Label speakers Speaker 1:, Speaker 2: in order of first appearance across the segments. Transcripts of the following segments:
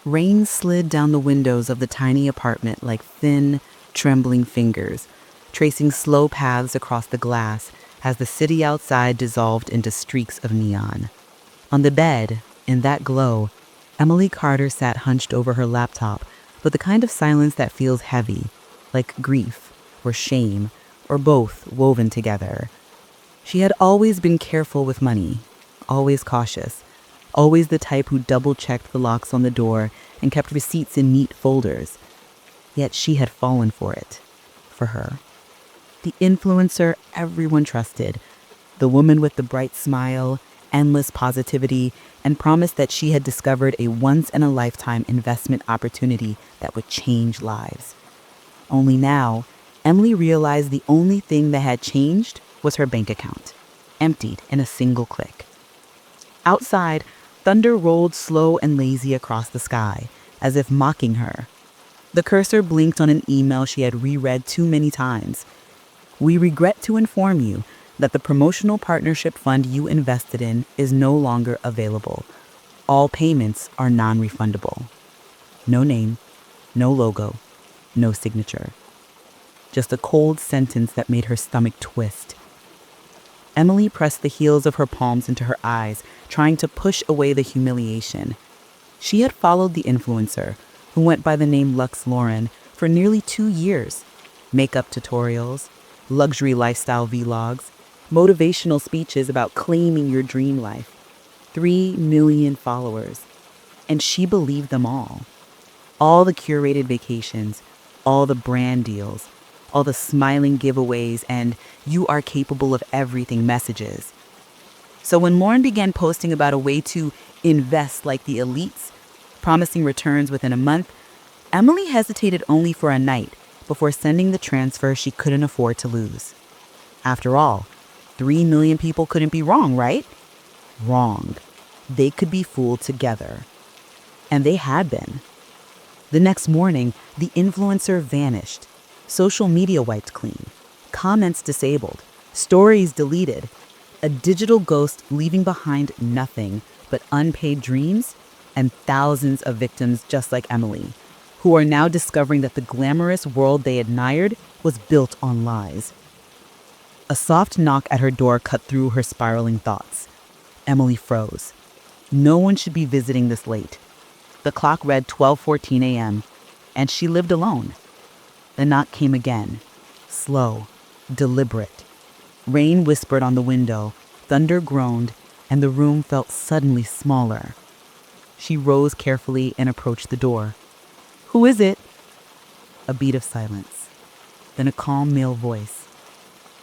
Speaker 1: Rain slid down the windows of the tiny apartment like thin, trembling fingers, tracing slow paths across the glass as the city outside dissolved into streaks of neon. On the bed, in that glow, Emily Carter sat hunched over her laptop with the kind of silence that feels heavy, like grief or shame, or both woven together. She had always been careful with money, always cautious, always the type who double-checked the locks on the door and kept receipts in neat folders. Yet she had fallen for it, for her. The influencer everyone trusted, the woman with the bright smile, endless positivity, and promise that she had discovered a once-in-a-lifetime investment opportunity that would change lives. Only now, Emily realized the only thing that had changed was her bank account, emptied in a single click. Outside, thunder rolled slow and lazy across the sky, as if mocking her. The cursor blinked on an email she had reread too many times. We regret to inform you that the promotional partnership fund you invested in is no longer available. All payments are non-refundable. No name, no logo, no signature. Just a cold sentence that made her stomach twist. Emily pressed the heels of her palms into her eyes, trying to push away the humiliation. She had followed the influencer, who went by the name Lux Lauren, for nearly 2 years. Makeup tutorials, luxury lifestyle vlogs, motivational speeches about claiming your dream life. 3 million followers. And she believed them all. All the curated vacations, all the brand deals, all the smiling giveaways and "you are capable of everything" messages. So when Lauren began posting about a way to invest like the elites, promising returns within a month, Emily hesitated only for a night before sending the transfer she couldn't afford to lose. After all, 3 million people couldn't be wrong, right? Wrong. They could be fooled together. And they had been. The next morning, the influencer vanished. Social media wiped clean. Comments disabled. Stories deleted. A digital ghost leaving behind nothing but unpaid dreams and thousands of victims just like Emily, who are now discovering that the glamorous world they admired was built on lies. A soft knock at her door cut through her spiraling thoughts. Emily froze. No one should be visiting this late. The clock read 12:14 a.m., and she lived alone. The knock came again, slow, deliberate. Rain whispered on the window, thunder groaned, and the room felt suddenly smaller. She rose carefully and approached the door. "Who is it?" A beat of silence. Then a calm male voice.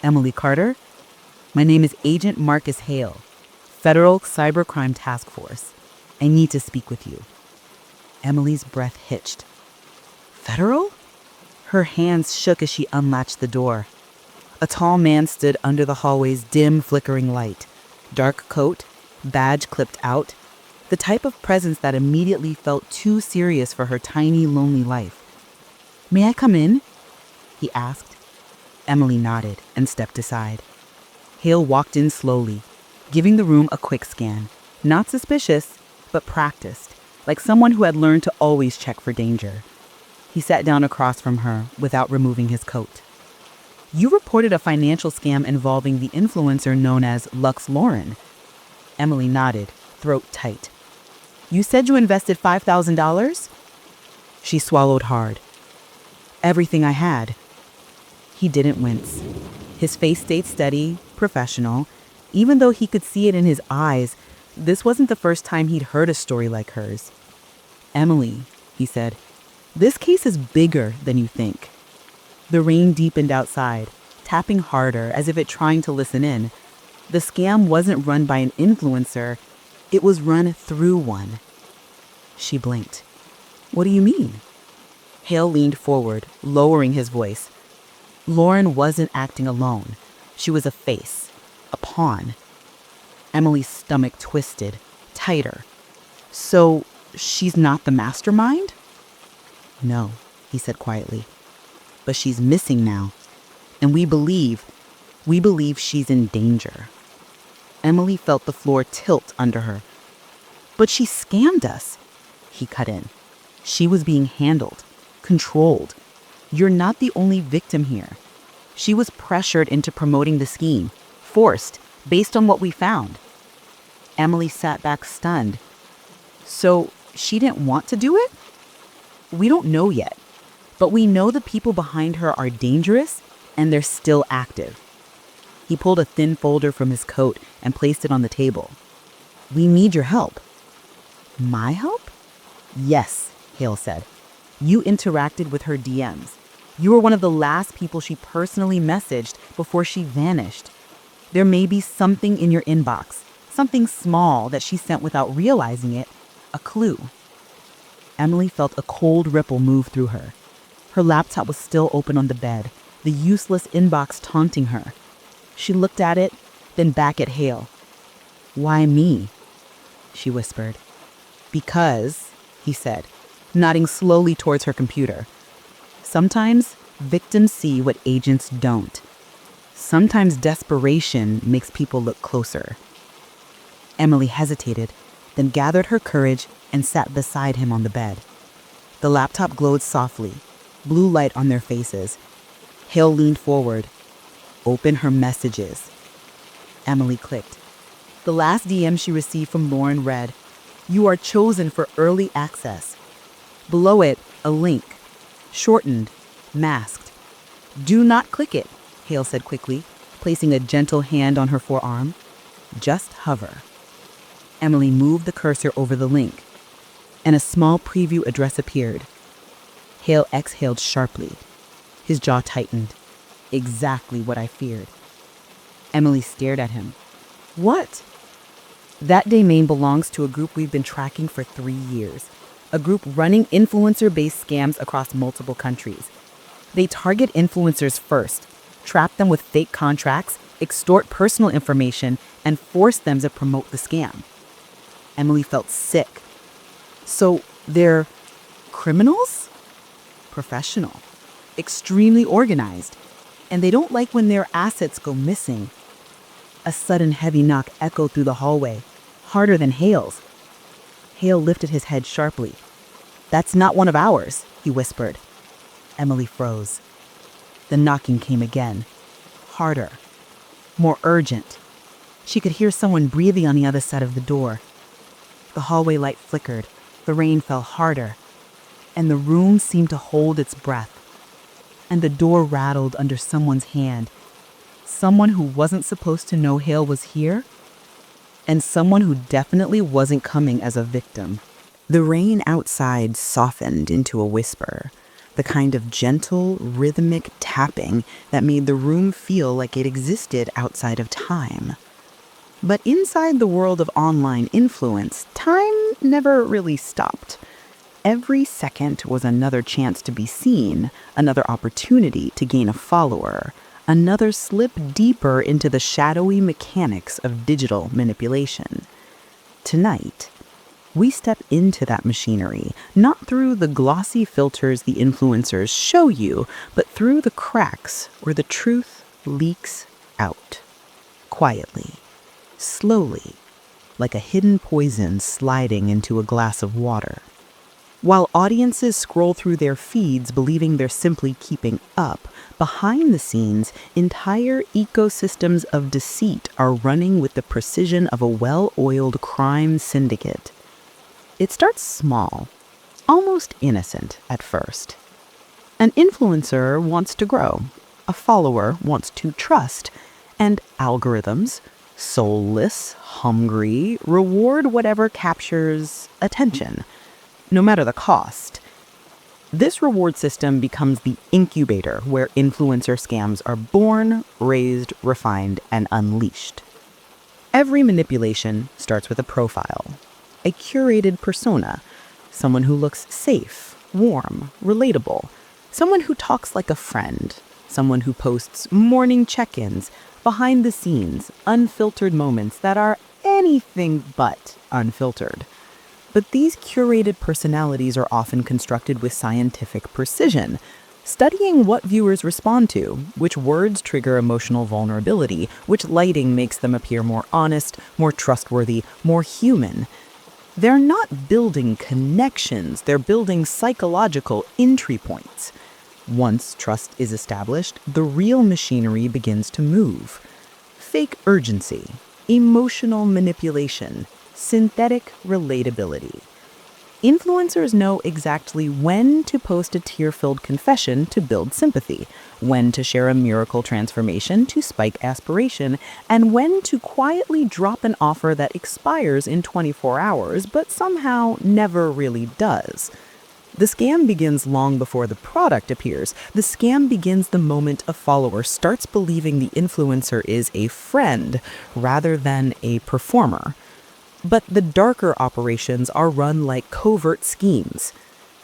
Speaker 1: "Emily Carter? My name is Agent Marcus Hale, Federal Cybercrime Task Force. I need to speak with you." Emily's breath hitched. "Federal?" Her hands shook as she unlatched the door. A tall man stood under the hallway's dim, flickering light. Dark coat, badge clipped out, the type of presence that immediately felt too serious for her tiny, lonely life. "May I come in?" he asked. Emily nodded and stepped aside. Hale walked in slowly, giving the room a quick scan. Not suspicious, but practiced, like someone who had learned to always check for danger. He sat down across from her without removing his coat. "You reported a financial scam involving the influencer known as Lux Lauren." Emily nodded, throat tight. "You said you invested $5,000? She swallowed hard. "Everything I had." He didn't wince. His face stayed steady, professional. Even though he could see it in his eyes, this wasn't the first time he'd heard a story like hers. "Emily," he said, "this case is bigger than you think." The rain deepened outside, tapping harder as if it trying to listen in. The scam wasn't run by an influencer. It was run through one. She blinked. "What do you mean?" Hale leaned forward, lowering his voice. Lauren wasn't acting alone. She was a face, a pawn. Emily's stomach twisted, tighter. "So, she's not the mastermind?" "No," he said quietly. "But she's missing now. And we believe she's in danger." Emily felt the floor tilt under her. "But she scammed us," he cut in. She was being handled, controlled. You're not the only victim here. She was pressured into promoting the scheme, forced, based on what we found. Emily sat back stunned. So she didn't want to do it? We don't know yet, but we know the people behind her are dangerous and they're still active. He pulled a thin folder from his coat and placed it on the table. We need your help. My help? Yes, Hale said. You interacted with her DMs. You were one of the last people she personally messaged before she vanished. There may be something in your inbox, something small that she sent without realizing it, a clue. Emily felt a cold ripple move through her. Her laptop was still open on the bed, the useless inbox taunting her. She looked at it, then back at Hale. Why me? She whispered. Because, he said, nodding slowly towards her computer. Sometimes victims see what agents don't. Sometimes desperation makes people look closer. Emily hesitated, then gathered her courage and sat beside him on the bed. The laptop glowed softly, blue light on their faces. Hale leaned forward. Open her messages. Emily clicked. The last DM she received from Lauren read, "You are chosen for early access." Below it, a link, shortened, masked. Do not click it, Hale said quickly, placing a gentle hand on her forearm. Just hover. Emily moved the cursor over the link, and a small preview address appeared. Hale exhaled sharply. His jaw tightened. Exactly what I feared. Emily stared at him. What? That domain belongs to a group we've been tracking for 3 years. A group running influencer-based scams across multiple countries. They target influencers first, trap them with fake contracts, extort personal information, and force them to promote the scam. Emily felt sick. So they're criminals? Professional. Extremely organized. And they don't like when their assets go missing. A sudden heavy knock echoed through the hallway, harder than Hale's. Hale lifted his head sharply. That's not one of ours, he whispered. Emily froze. The knocking came again, harder, more urgent. She could hear someone breathing on the other side of the door. The hallway light flickered, the rain fell harder, and the room seemed to hold its breath. And the door rattled under someone's hand. Someone who wasn't supposed to know Hale was here, and someone who definitely wasn't coming as a victim. The rain outside softened into a whisper, the kind of gentle, rhythmic tapping that made the room feel like it existed outside of time. But inside the world of online influence, time never really stopped. Every second was another chance to be seen, another opportunity to gain a follower, another slip deeper into the shadowy mechanics of digital manipulation. Tonight, we step into that machinery, not through the glossy filters the influencers show you, but through the cracks where the truth leaks out. Quietly, slowly, like a hidden poison sliding into a glass of water. While audiences scroll through their feeds believing they're simply keeping up, behind the scenes, entire ecosystems of deceit are running with the precision of a well-oiled crime syndicate. It starts small, almost innocent at first. An influencer wants to grow, a follower wants to trust, and algorithms, soulless, hungry, reward whatever captures attention, no matter the cost. This reward system becomes the incubator where influencer scams are born, raised, refined, and unleashed. Every manipulation starts with a profile, a curated persona, someone who looks safe, warm, relatable, someone who talks like a friend, someone who posts morning check-ins, behind the scenes, unfiltered moments that are anything but unfiltered. But these curated personalities are often constructed with scientific precision, studying what viewers respond to, which words trigger emotional vulnerability, which lighting makes them appear more honest, more trustworthy, more human. They're not building connections, they're building psychological entry points. Once trust is established, the real machinery begins to move. Fake urgency, emotional manipulation, synthetic relatability. Influencers know exactly when to post a tear-filled confession to build sympathy, when to share a miracle transformation to spike aspiration, and when to quietly drop an offer that expires in 24 hours but somehow never really does. The scam begins long before the product appears. The scam begins the moment a follower starts believing the influencer is a friend rather than a performer. But the darker operations are run like covert schemes.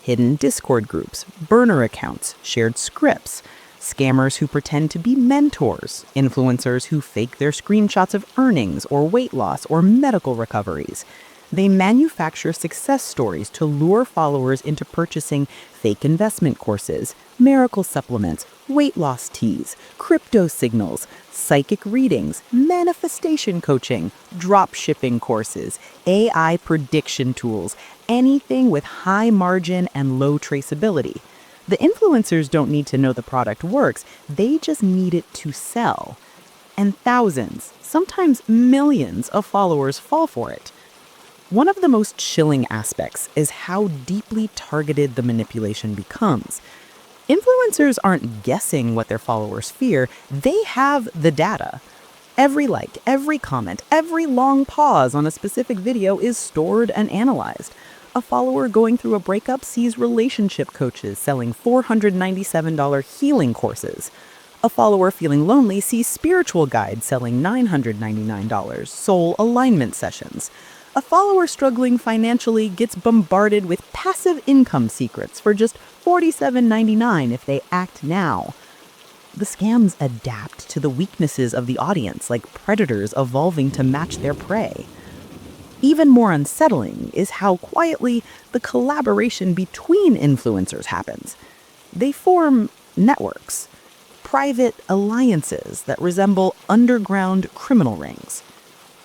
Speaker 1: Hidden Discord groups, burner accounts, shared scripts, scammers who pretend to be mentors, influencers who fake their screenshots of earnings or weight loss or medical recoveries. They manufacture success stories to lure followers into purchasing fake investment courses, miracle supplements, weight loss teas, crypto signals, psychic readings, manifestation coaching, drop shipping courses, AI prediction tools, anything with high margin and low traceability. The influencers don't need to know the product works, they just need it to sell. And thousands, sometimes millions of followers fall for it. One of the most chilling aspects is how deeply targeted the manipulation becomes. Influencers aren't guessing what their followers fear, they have the data. Every like, every comment, every long pause on a specific video is stored and analyzed. A follower going through a breakup sees relationship coaches selling $497 healing courses. A follower feeling lonely sees spiritual guides selling $999 soul alignment sessions. A follower struggling financially gets bombarded with passive income secrets for just $47.99 if they act now. The scams adapt to the weaknesses of the audience, like predators evolving to match their prey. Even more unsettling is how quietly the collaboration between influencers happens. They form networks, private alliances that resemble underground criminal rings.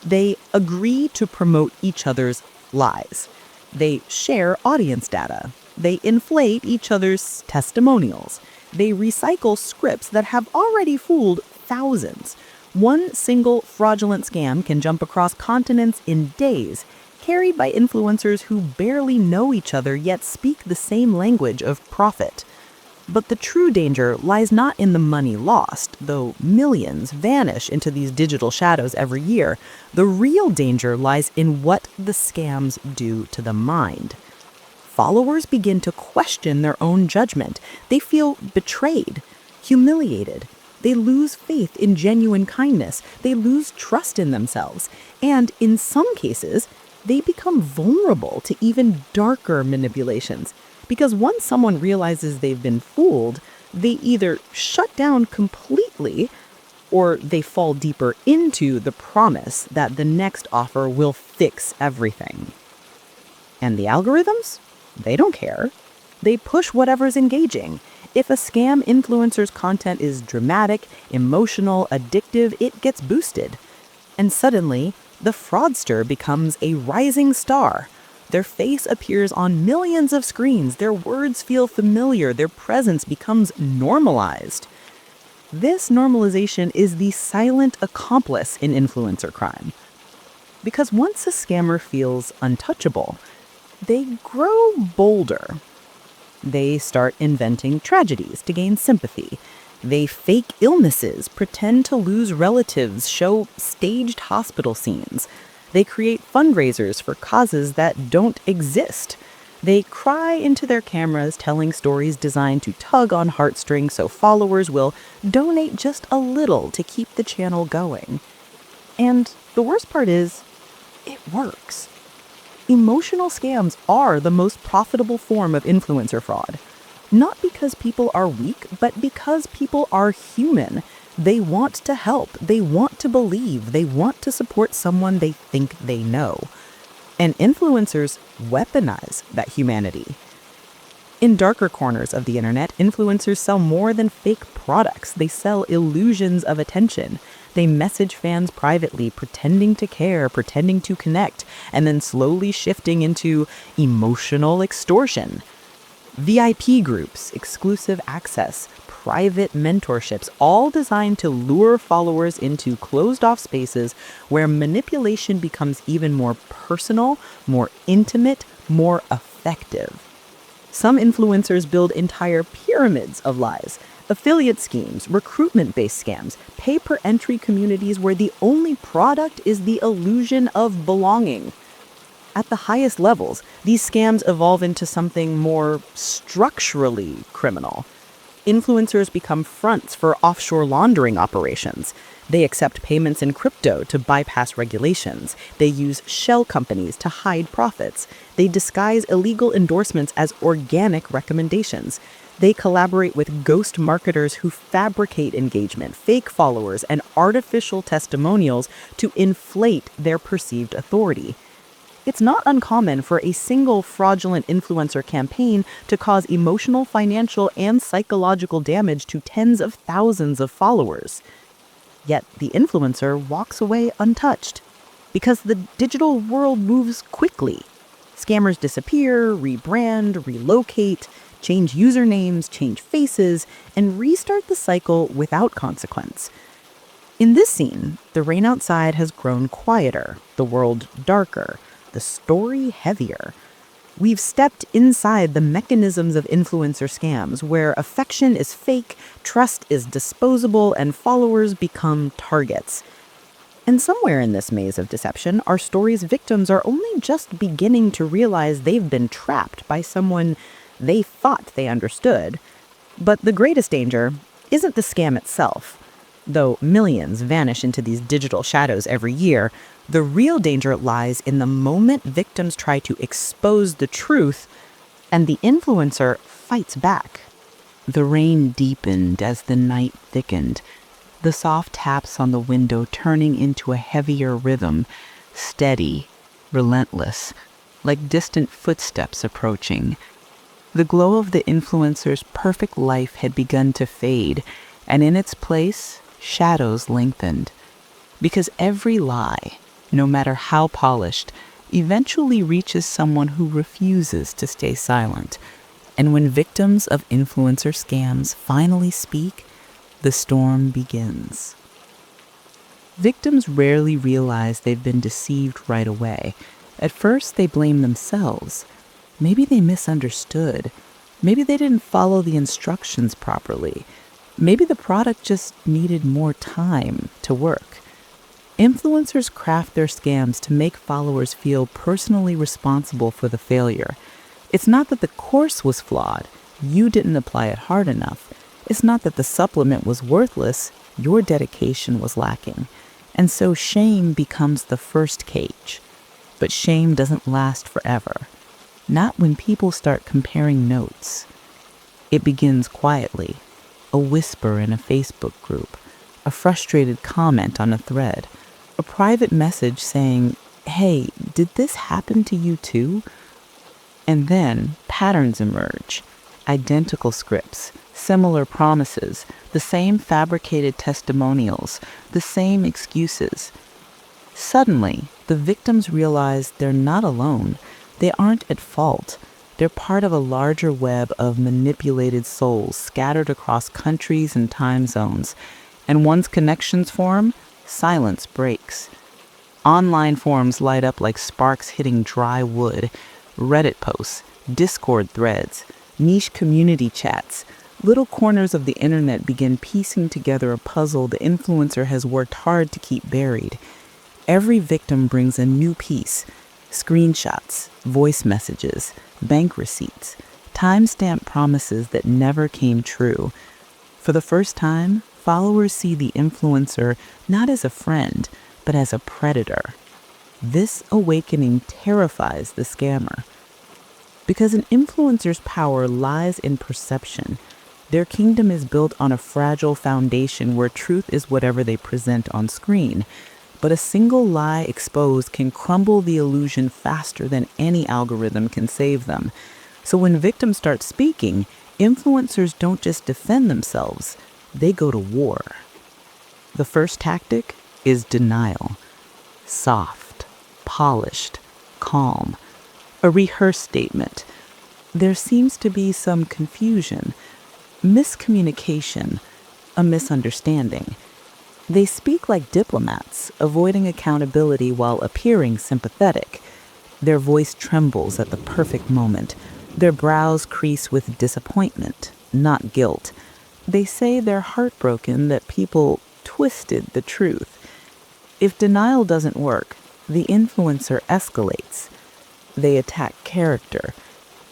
Speaker 1: They agree to promote each other's lies. They share audience data. They inflate each other's testimonials. They recycle scripts that have already fooled thousands. One single fraudulent scam can jump across continents in days, carried by influencers who barely know each other yet speak the same language of profit. But the true danger lies not in the money lost, though millions vanish into these digital shadows every year. The real danger lies in what the scams do to the mind. Followers begin to question their own judgment. They feel betrayed, humiliated. They lose faith in genuine kindness. They lose trust in themselves. And in some cases, they become vulnerable to even darker manipulations. Because once someone realizes they've been fooled, they either shut down completely or they fall deeper into the promise that the next offer will fix everything. And the algorithms? They don't care. They push whatever's engaging. If a scam influencer's content is dramatic, emotional, addictive, it gets boosted. And suddenly, the fraudster becomes a rising star. Their face appears on millions of screens, their words feel familiar, their presence becomes normalized. This normalization is the silent accomplice in influencer crime. Because once a scammer feels untouchable, they grow bolder. They start inventing tragedies to gain sympathy. They fake illnesses, pretend to lose relatives, show staged hospital scenes. They create fundraisers for causes that don't exist. They cry into their cameras telling stories designed to tug on heartstrings so followers will donate just a little to keep the channel going. And the worst part is, it works. Emotional scams are the most profitable form of influencer fraud. Not because people are weak, but because people are human. They want to help, they want to believe, they want to support someone they think they know. And influencers weaponize that humanity. In darker corners of the internet, influencers sell more than fake products. They sell illusions of attention.
Speaker 2: They message fans privately, pretending to care, pretending to connect, and then slowly shifting into emotional extortion. VIP groups, exclusive access, private mentorships, all designed to lure followers into closed-off spaces where manipulation becomes even more personal, more intimate, more effective. Some influencers build entire pyramids of lies, affiliate schemes, recruitment-based scams, pay-per-entry communities where the only product is the illusion of belonging. At the highest levels, these scams evolve into something more structurally criminal. Influencers become fronts for offshore laundering operations. They accept payments in crypto to bypass regulations. They use shell companies to hide profits. They disguise illegal endorsements as organic recommendations. They collaborate with ghost marketers who fabricate engagement, fake followers, and artificial testimonials to inflate their perceived authority. It's not uncommon for a single fraudulent influencer campaign to cause emotional, financial, and psychological damage to tens of thousands of followers. Yet the influencer walks away untouched because the digital world moves quickly. Scammers disappear, rebrand, relocate, change usernames, change faces, and restart the cycle without consequence. In this scene, the rain outside has grown quieter, the world darker, the story heavier. We've stepped inside the mechanisms of influencer scams, where affection is fake, trust is disposable, and followers become targets. And somewhere in this maze of deception, our story's victims are only just beginning to realize they've been trapped by someone they thought they understood. But the greatest danger isn't the scam itself. Though millions vanish into these digital shadows every year, the real danger lies in the moment victims try to expose the truth and the influencer fights back. The rain deepened as the night thickened, the soft taps on the window turning into a heavier rhythm, steady, relentless, like distant footsteps approaching. The glow of the influencer's perfect life had begun to fade, and in its place, shadows lengthened. Because every lie, no matter how polished, eventually reaches someone who refuses to stay silent. And when victims of influencer scams finally speak, the storm begins. Victims rarely realize they've been deceived right away. At first, they blame themselves. Maybe they misunderstood. Maybe they didn't follow the instructions properly. Maybe the product just needed more time to work. Influencers craft their scams to make followers feel personally responsible for the failure. It's not that the course was flawed. You didn't apply it hard enough. It's not that the supplement was worthless. Your dedication was lacking. And so shame becomes the first cage. But shame doesn't last forever. Not when people start comparing notes. It begins quietly. A whisper in a Facebook group, a frustrated comment on a thread, a private message saying, "Hey, did this happen to you too?" And then patterns emerge. Identical scripts, similar promises, the same fabricated testimonials, the same excuses. Suddenly, the victims realize they're not alone. They aren't at fault. They're part of a larger web of manipulated souls scattered across countries and time zones. And once connections form, silence breaks. Online forums light up like sparks hitting dry wood. Reddit posts, Discord threads, niche community chats. Little corners of the internet begin piecing together a puzzle the influencer has worked hard to keep buried. Every victim brings a new piece. Screenshots, voice messages, bank receipts, timestamp promises that never came true. For the first time, followers see the influencer not as a friend, but as a predator. This awakening terrifies the scammer. Because an influencer's power lies in perception. Their kingdom is built on a fragile foundation where truth is whatever they present on screen. But a single lie exposed can crumble the illusion faster than any algorithm can save them. So when victims start speaking, influencers don't just defend themselves, they go to war. The first tactic is denial. Soft, polished, calm. A rehearsed statement. There seems to be some confusion, miscommunication, a misunderstanding. They speak like diplomats, avoiding accountability while appearing sympathetic. Their voice trembles at the perfect moment. Their brows crease with disappointment, not guilt. They say they're heartbroken that people twisted the truth. If denial doesn't work, the influencer escalates. They attack character.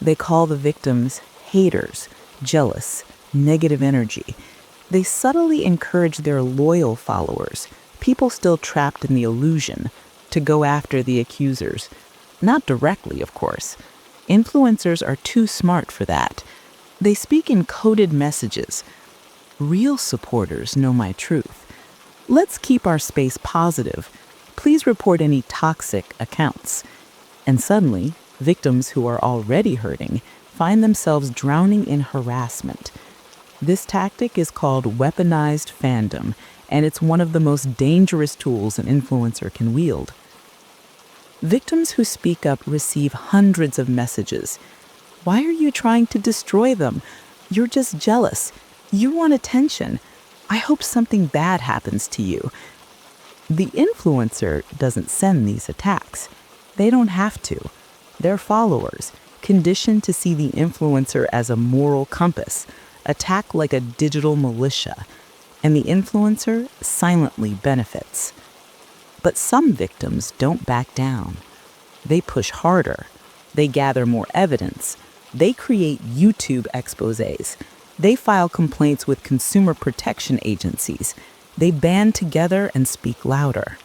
Speaker 2: They call the victims haters, jealous, negative energy. They subtly encourage their loyal followers, people still trapped in the illusion, to go after the accusers. Not directly, of course. Influencers are too smart for that. They speak in coded messages. Real supporters know my truth. Let's keep our space positive. Please report any toxic accounts. And suddenly, victims who are already hurting find themselves drowning in harassment. This tactic is called weaponized fandom, and it's one of the most dangerous tools an influencer can wield. Victims who speak up receive hundreds of messages. Why are you trying to destroy them? You're just jealous. You want attention. I hope something bad happens to you. The influencer doesn't send these attacks. They don't have to. Their followers, conditioned to see the influencer as a moral compass, attack like a digital militia, and the influencer silently benefits. But some victims don't back down. They push harder. They gather more evidence. They create YouTube exposés. They file complaints with consumer protection agencies. They band together and speak louder.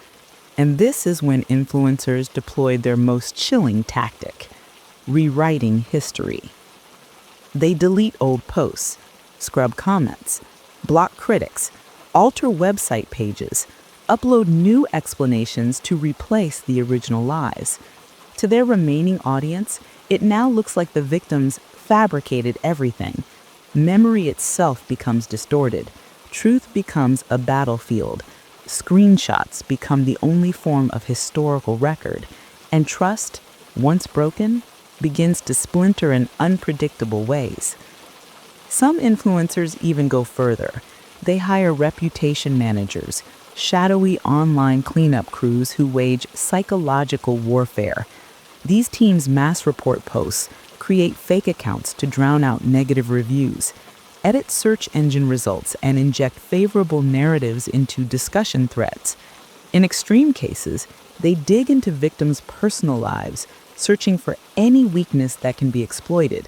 Speaker 2: And this is when influencers deployed their most chilling tactic: rewriting history. They delete old posts, scrub comments, block critics, alter website pages, upload new explanations to replace the original lies. To their remaining audience, it now looks like the victims fabricated everything. Memory itself becomes distorted. Truth becomes a battlefield. Screenshots become the only form of historical record. And trust, once broken, begins to splinter in unpredictable ways. Some influencers even go further. They hire reputation managers, shadowy online cleanup crews who wage psychological warfare. These teams mass report posts, create fake accounts to drown out negative reviews, edit search engine results, and inject favorable narratives into discussion threads. In extreme cases, they dig into victims' personal lives, searching for any weakness that can be exploited: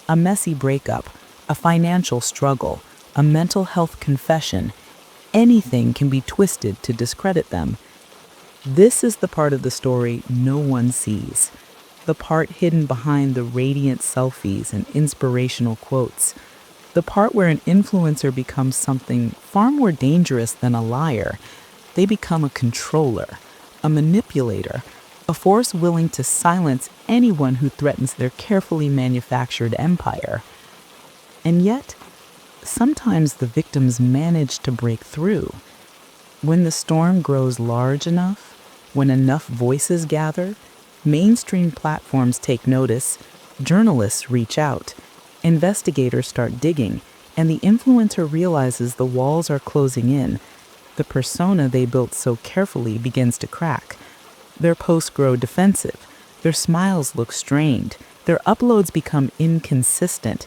Speaker 2: a messy breakup, a financial struggle, a mental health confession. Anything can be twisted to discredit them. This is the part of the story no one sees, the part hidden behind the radiant selfies and inspirational quotes, the part where an influencer becomes something far more dangerous than a liar. They become a controller, a manipulator, a force willing to silence anyone who threatens their carefully manufactured empire. And yet, sometimes the victims manage to break through. When the storm grows large enough, when enough voices gather, mainstream platforms take notice, journalists reach out, investigators start digging, and the influencer realizes the walls are closing in. The persona they built so carefully begins to crack. Their posts grow defensive. Their smiles look strained. Their uploads become inconsistent.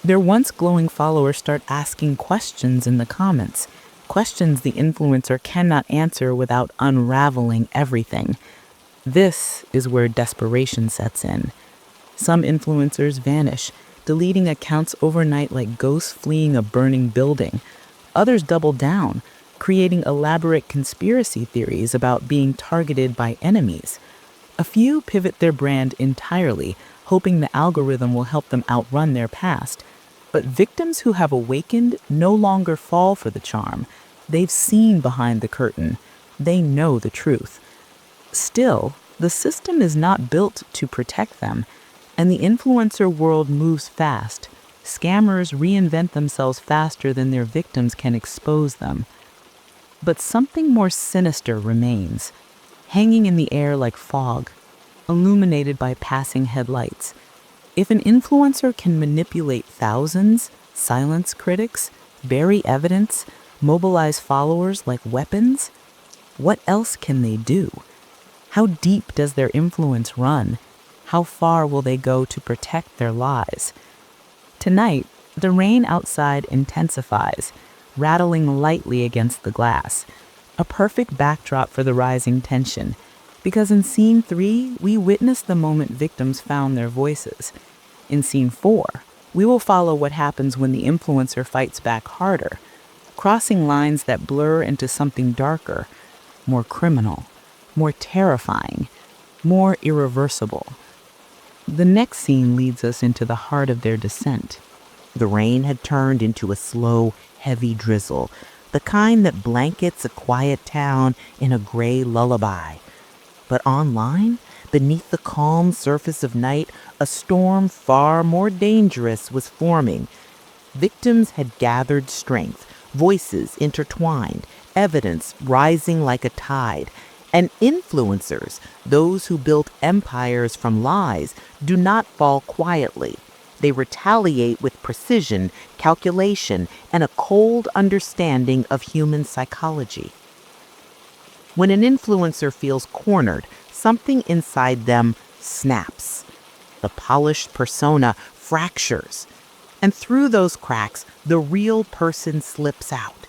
Speaker 2: Their once glowing followers start asking questions in the comments, questions the influencer cannot answer without unraveling everything. This is where desperation sets in. Some influencers vanish, deleting accounts overnight like ghosts fleeing a burning building. Others double down, creating elaborate conspiracy theories about being targeted by enemies. A few pivot their brand entirely, hoping the algorithm will help them outrun their past. But victims who have awakened no longer fall for the charm. They've seen behind the curtain. They know the truth. Still, the system is not built to protect them, and the influencer world moves fast. Scammers reinvent themselves faster than their victims can expose them. But something more sinister remains, hanging in the air like fog, illuminated by passing headlights. If an influencer can manipulate thousands, silence critics, bury evidence, mobilize followers like weapons, what else can they do? How deep does their influence run? How far will they go to protect their lies? Tonight, the rain outside intensifies, rattling lightly against the glass, a perfect backdrop for the rising tension, because in Scene 3, we witness the moment victims found their voices. In Scene 4, we will follow what happens when the influencer fights back harder, crossing lines that blur into something darker, more criminal, more terrifying, more irreversible. The next scene leads us into the heart of their descent. The rain had turned into a slow, heavy drizzle, the kind that blankets a quiet town in a gray lullaby. But online, beneath the calm surface of night, a storm far more dangerous was forming. Victims had gathered strength, voices intertwined, evidence rising like a tide. And influencers, those who built empires from lies, do not fall quietly. They retaliate with precision, calculation, and a cold understanding of human psychology. When an influencer feels cornered, something inside them snaps. The polished persona fractures. And through those cracks, the real person slips out.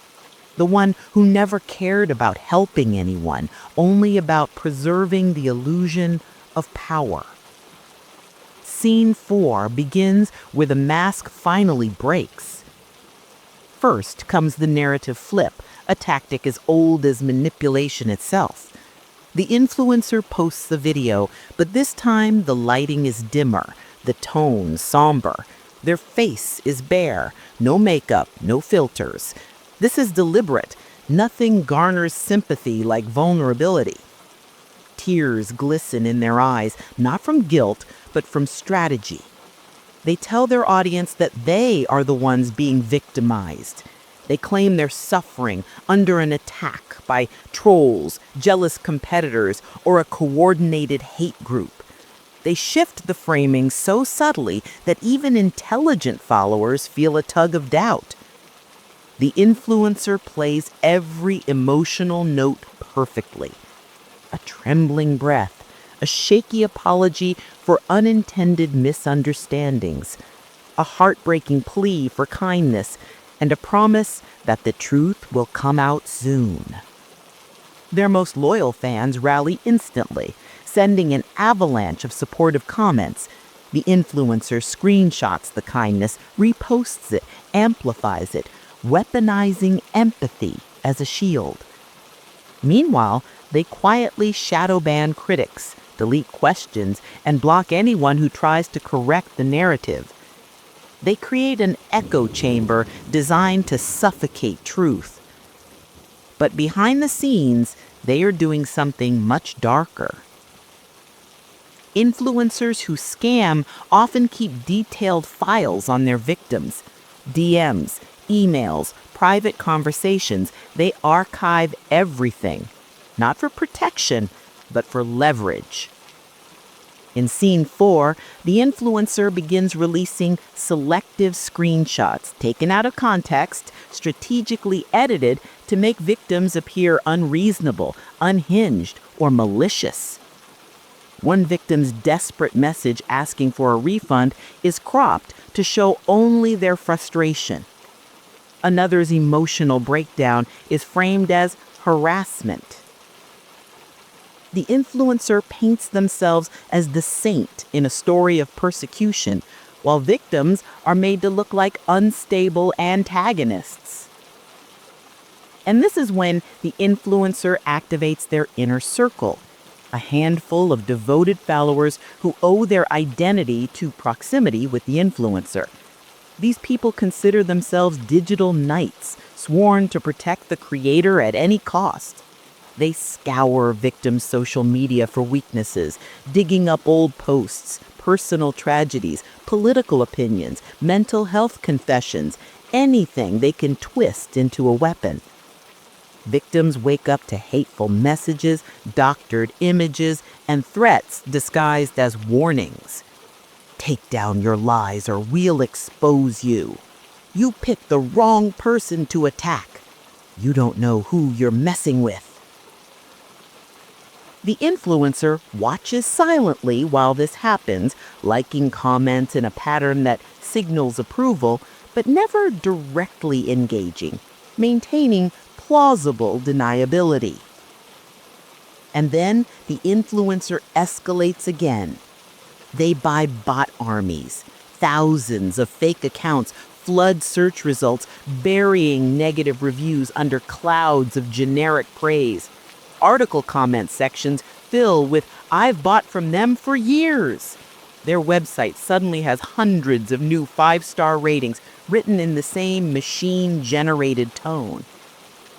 Speaker 2: The one who never cared about helping anyone, only about preserving the illusion of power. Scene 4 begins where the mask finally breaks. First comes the narrative flip, a tactic as old as manipulation itself. The influencer posts the video, but this time the lighting is dimmer, the tone somber. Their face is bare, no makeup, no filters. This is deliberate. Nothing garners sympathy like vulnerability. Tears glisten in their eyes, not from guilt, but from strategy. They tell their audience that they are the ones being victimized. They claim they're suffering under an attack by trolls, jealous competitors, or a coordinated hate group. They shift the framing so subtly that even intelligent followers feel a tug of doubt. The influencer plays every emotional note perfectly. A trembling breath, a shaky apology for unintended misunderstandings, a heartbreaking plea for kindness, and a promise that the truth will come out soon. Their most loyal fans rally instantly, sending an avalanche of supportive comments. The influencer screenshots the kindness, reposts it, amplifies it, weaponizing empathy as a shield. Meanwhile, they quietly shadow ban critics, delete questions, and block anyone who tries to correct the narrative. They create an echo chamber designed to suffocate truth. But behind the scenes, they are doing something much darker. Influencers who scam often keep detailed files on their victims. DMs, emails, private conversations, they archive everything. Not for protection, but for leverage. In Scene 4, the influencer begins releasing selective screenshots taken out of context, strategically edited to make victims appear unreasonable, unhinged, or malicious. One victim's desperate message asking for a refund is cropped to show only their frustration. Another's emotional breakdown is framed as harassment. The influencer paints themselves as the saint in a story of persecution, while victims are made to look like unstable antagonists. And this is when the influencer activates their inner circle, a handful of devoted followers who owe their identity to proximity with the influencer. These people consider themselves digital knights, sworn to protect the creator at any cost. They scour victims' social media for weaknesses, digging up old posts, personal tragedies, political opinions, mental health confessions, anything they can twist into a weapon. Victims wake up to hateful messages, doctored images, and threats disguised as warnings. Take down your lies or we'll expose you. You picked the wrong person to attack. You don't know who you're messing with. The influencer watches silently while this happens, liking comments in a pattern that signals approval, but never directly engaging, maintaining plausible deniability. And then the influencer escalates again. They buy bot armies, thousands of fake accounts, flood search results, burying negative reviews under clouds of generic praise. Article comment sections fill with "I've bought from them for years." Their website suddenly has hundreds of new 5-star ratings written in the same machine-generated tone.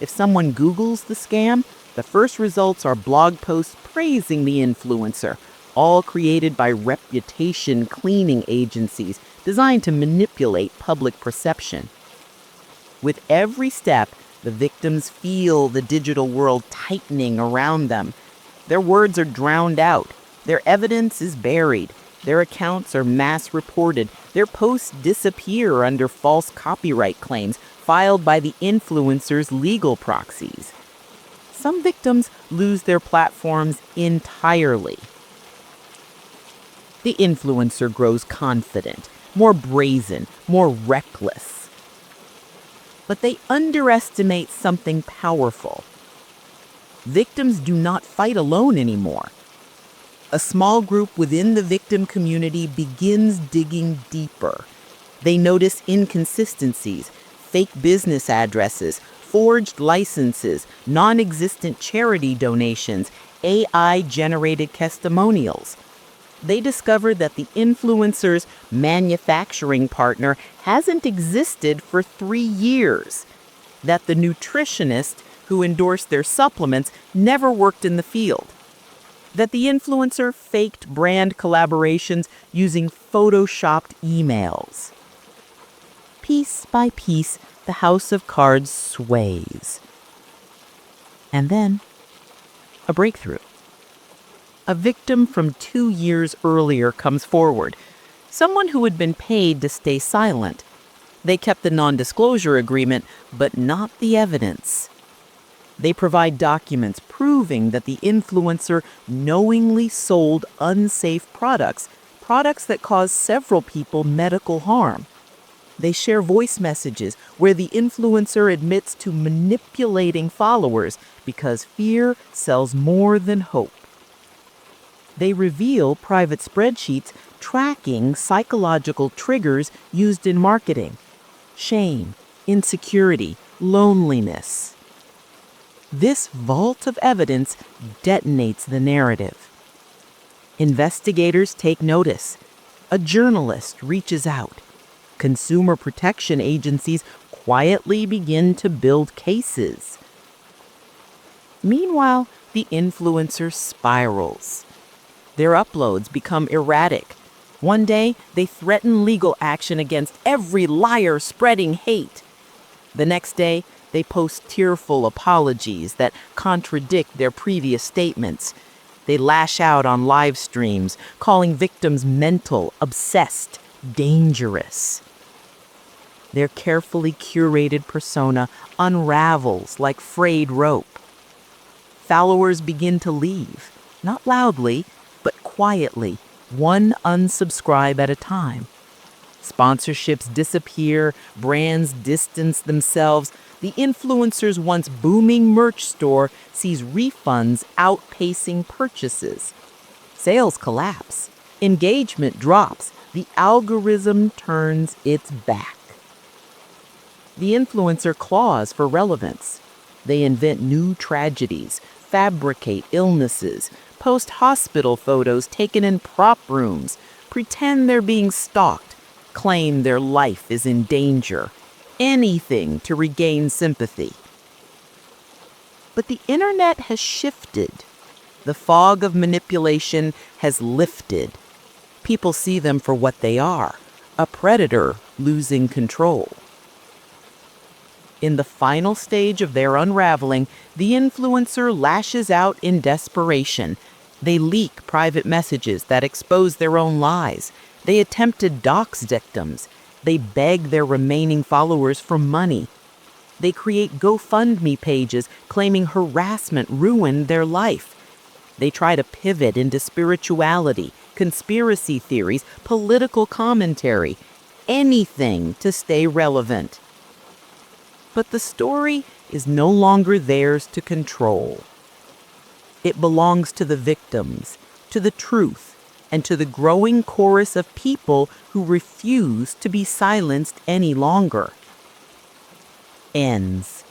Speaker 2: If someone Googles the scam, the first results are blog posts praising the influencer, all created by reputation cleaning agencies designed to manipulate public perception. With every step, the victims feel the digital world tightening around them. Their words are drowned out. Their evidence is buried. Their accounts are mass reported. Their posts disappear under false copyright claims filed by the influencer's legal proxies. Some victims lose their platforms entirely. The influencer grows confident, more brazen, more reckless. But they underestimate something powerful. Victims do not fight alone anymore. A small group within the victim community begins digging deeper. They notice inconsistencies, fake business addresses, forged licenses, non-existent charity donations, AI-generated testimonials. They discover that the influencer's manufacturing partner hasn't existed for 3 years, that the nutritionist who endorsed their supplements never worked in the field, that the influencer faked brand collaborations using photoshopped emails. Piece by piece, the house of cards sways. And then, a breakthrough. A victim from 2 years earlier comes forward, someone who had been paid to stay silent. They kept the non-disclosure agreement, but not the evidence. They provide documents proving that the influencer knowingly sold unsafe products that cause several people medical harm. They share voice messages where the influencer admits to manipulating followers because fear sells more than hope. They reveal private spreadsheets tracking psychological triggers used in marketing: shame, insecurity, loneliness. This vault of evidence detonates the narrative. Investigators take notice. A journalist reaches out. Consumer protection agencies quietly begin to build cases. Meanwhile, the influencer spirals. Their uploads become erratic. One day, they threaten legal action against every liar spreading hate. The next day, they post tearful apologies that contradict their previous statements. They lash out on live streams, calling victims mental, obsessed, dangerous. Their carefully curated persona unravels like frayed rope. Followers begin to leave, not loudly, but quietly, one unsubscribe at a time. Sponsorships disappear, brands distance themselves. The influencer's once booming merch store sees refunds outpacing purchases. Sales collapse. Engagement drops. The algorithm turns its back. The influencer claws for relevance. They invent new tragedies, fabricate illnesses, post hospital photos taken in prop rooms, pretend they're being stalked, claim their life is in danger. Anything to regain sympathy. But the internet has shifted. The fog of manipulation has lifted. People see them for what they are, a predator losing control. In the final stage of their unraveling, the influencer lashes out in desperation. They leak private messages that expose their own lies. They attempt to dox victims. They beg their remaining followers for money. They create GoFundMe pages claiming harassment ruined their life. They try to pivot into spirituality, conspiracy theories, political commentary, anything to stay relevant. But the story is no longer theirs to control. It belongs to the victims, to the truth, and to the growing chorus of people who refuse to be silenced any longer. Ends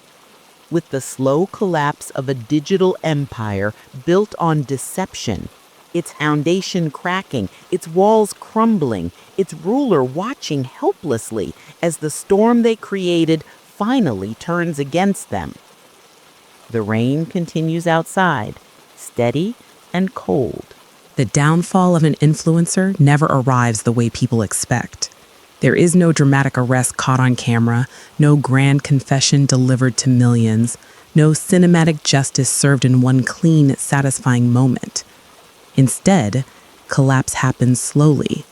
Speaker 2: with the slow collapse of a digital empire built on deception, its foundation cracking, its walls crumbling, its ruler watching helplessly as the storm they created finally turns against them. The rain continues outside, steady and cold.
Speaker 3: The downfall of an influencer never arrives the way people expect. There is no dramatic arrest caught on camera, no grand confession delivered to millions, no cinematic justice served in one clean, satisfying moment. Instead, collapse happens slowly,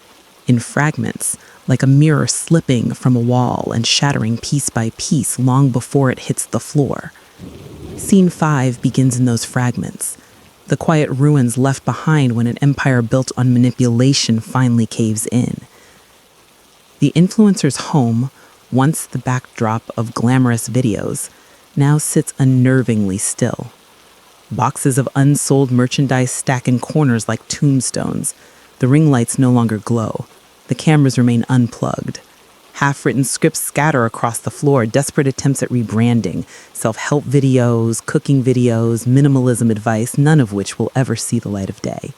Speaker 3: in fragments, like a mirror slipping from a wall and shattering piece by piece long before it hits the floor. Scene 5 begins in those fragments. The quiet ruins left behind when an empire built on manipulation finally caves in. The influencer's home, once the backdrop of glamorous videos, now sits unnervingly still. Boxes of unsold merchandise stack in corners like tombstones. The ring lights no longer glow. The cameras remain unplugged. Half-written scripts scatter across the floor, desperate attempts at rebranding, self-help videos, cooking videos, minimalism advice, none of which will ever see the light of day.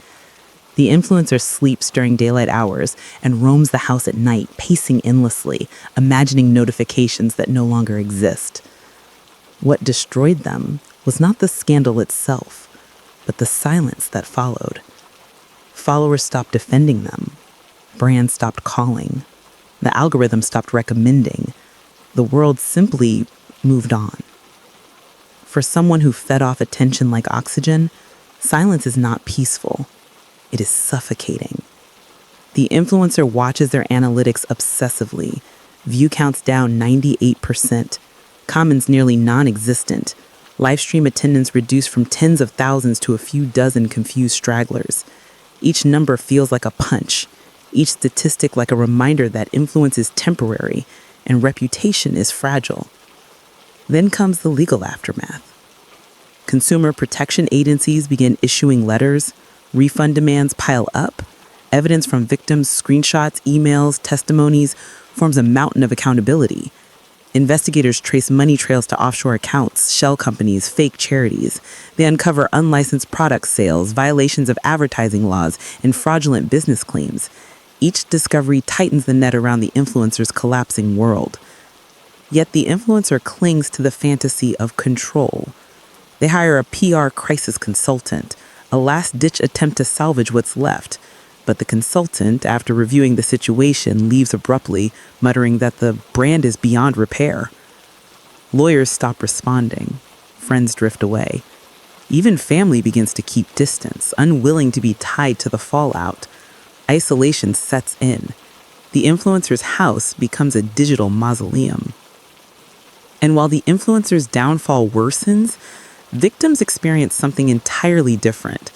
Speaker 3: The influencer sleeps during daylight hours and roams the house at night, pacing endlessly, imagining notifications that no longer exist. What destroyed them was not the scandal itself, but the silence that followed. Followers stopped defending them. Brands stopped calling. The algorithm stopped recommending. The world simply moved on. For someone who fed off attention like oxygen, silence is not peaceful. It is suffocating. The influencer watches their analytics obsessively. View counts down 98%. Comments nearly non-existent. Livestream attendance reduced from tens of thousands to a few dozen confused stragglers. Each number feels like a punch. Each statistic like a reminder that influence is temporary and reputation is fragile. Then comes the legal aftermath. Consumer protection agencies begin issuing letters. Refund demands pile up. Evidence from victims, screenshots, emails, testimonies forms a mountain of accountability. Investigators trace money trails to offshore accounts, shell companies, fake charities. They uncover unlicensed product sales, violations of advertising laws, and fraudulent business claims. Each discovery tightens the net around the influencer's collapsing world. Yet the influencer clings to the fantasy of control. They hire a PR crisis consultant, a last-ditch attempt to salvage what's left. But the consultant, after reviewing the situation, leaves abruptly, muttering that the brand is beyond repair. Lawyers stop responding. Friends drift away. Even family begins to keep distance, unwilling to be tied to the fallout. Isolation sets in. The influencer's house becomes a digital mausoleum. And while the influencer's downfall worsens, victims experience something entirely different.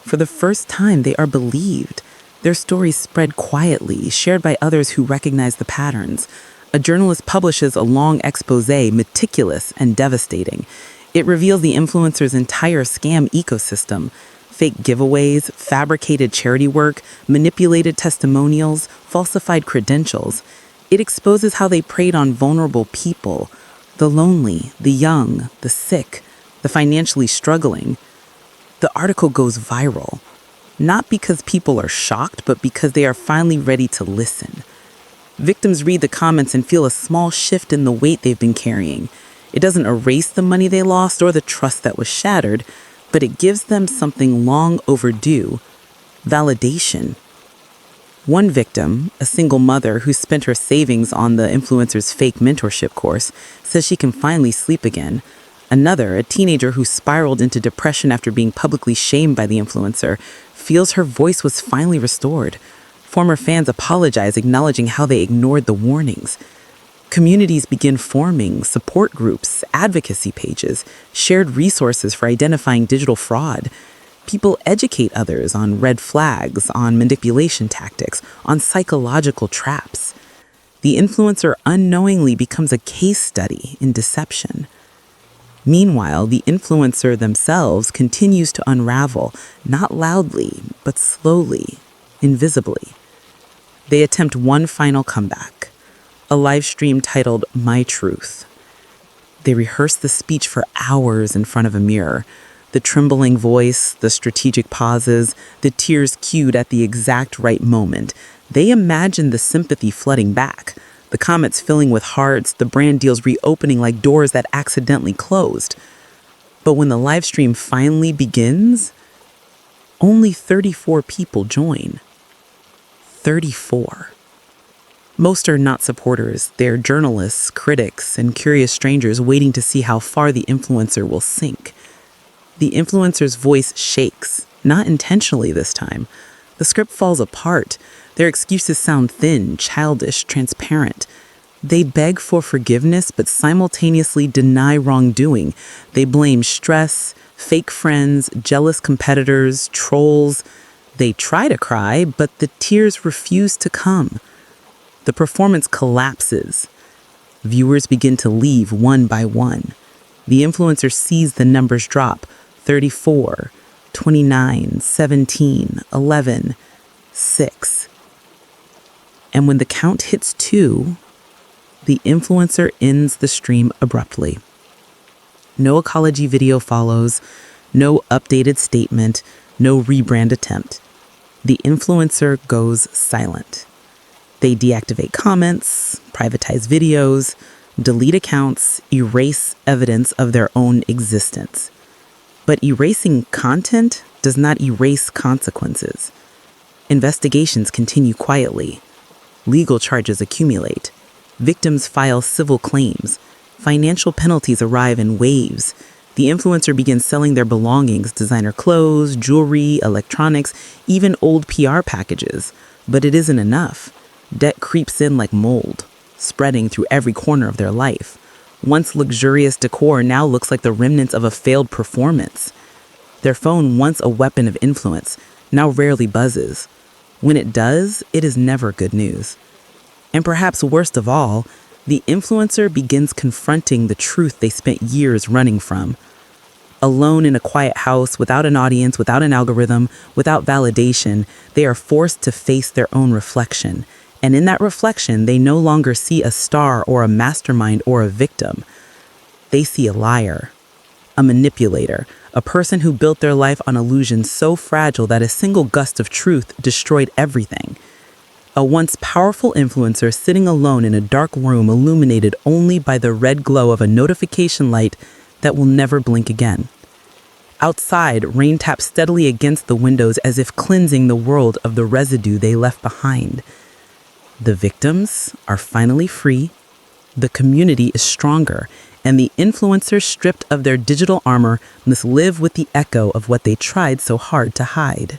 Speaker 3: For the first time, they are believed. Their stories spread quietly, shared by others who recognize the patterns. A journalist publishes a long expose, meticulous and devastating. It reveals the influencer's entire scam ecosystem. Fake giveaways, fabricated charity work, manipulated testimonials, falsified credentials. It exposes how they preyed on vulnerable people, the lonely, the young, the sick, the financially struggling. The article goes viral, not because people are shocked, but because they are finally ready to listen. Victims read the comments and feel a small shift in the weight they've been carrying. It doesn't erase the money they lost or the trust that was shattered, but it gives them something long overdue: validation.
Speaker 2: One victim, a single mother who spent her savings on the influencer's fake mentorship course, says she can finally sleep again. Another, a teenager who spiraled into depression after being publicly shamed by the influencer, feels her voice was finally restored. Former fans apologize, acknowledging how they ignored the warnings. Communities begin forming, support groups, advocacy pages, shared resources for identifying digital fraud. People educate others on red flags, on manipulation tactics, on psychological traps. The influencer unknowingly becomes a case study in deception. Meanwhile, the influencer themselves continues to unravel, not loudly, but slowly, invisibly. They attempt one final comeback, a live stream titled My Truth. They rehearse the speech for hours in front of a mirror. The trembling voice, the strategic pauses, the tears cued at the exact right moment. They imagine the sympathy flooding back, the comments filling with hearts, the brand deals reopening like doors that accidentally closed. But when the live stream finally begins, only 34 people join. 34. Most are not supporters. They're journalists, critics, and curious strangers waiting to see how far the influencer will sink. The influencer's voice shakes, not intentionally this time. The script falls apart. Their excuses sound thin, childish, transparent. They beg for forgiveness, but simultaneously deny wrongdoing. They blame stress, fake friends, jealous competitors, trolls. They try to cry, but the tears refuse to come. The performance collapses. Viewers begin to leave one by one. The influencer sees the numbers drop. 34, 29, 17, 11, 6. And when the count hits 2, the influencer ends the stream abruptly. No ecology video follows, no updated statement, no rebrand attempt. The influencer goes silent. They deactivate comments, privatize videos, delete accounts, erase evidence of their own existence. But erasing content does not erase consequences. Investigations continue quietly. Legal charges accumulate. Victims file civil claims. Financial penalties arrive in waves. The influencer begins selling their belongings, designer clothes, jewelry, electronics, even old PR packages. But it isn't enough. Debt creeps in like mold, spreading through every corner of their life. Once luxurious decor now looks like the remnants of a failed performance. Their phone, once a weapon of influence, now rarely buzzes. When it does, it is never good news. And perhaps worst of all, the influencer begins confronting the truth they spent years running from. Alone in a quiet house, without an audience, without an algorithm, without validation, they are forced to face their own reflection. And in that reflection, they no longer see a star or a mastermind or a victim. They see a liar, a manipulator, a person who built their life on illusions so fragile that a single gust of truth destroyed everything. A once powerful influencer sitting alone in a dark room illuminated only by the red glow of a notification light that will never blink again. Outside, rain taps steadily against the windows as if cleansing the world of the residue they left behind. The victims are finally free, the community is stronger, and the influencers stripped of their digital armor must live with the echo of what they tried so hard to hide.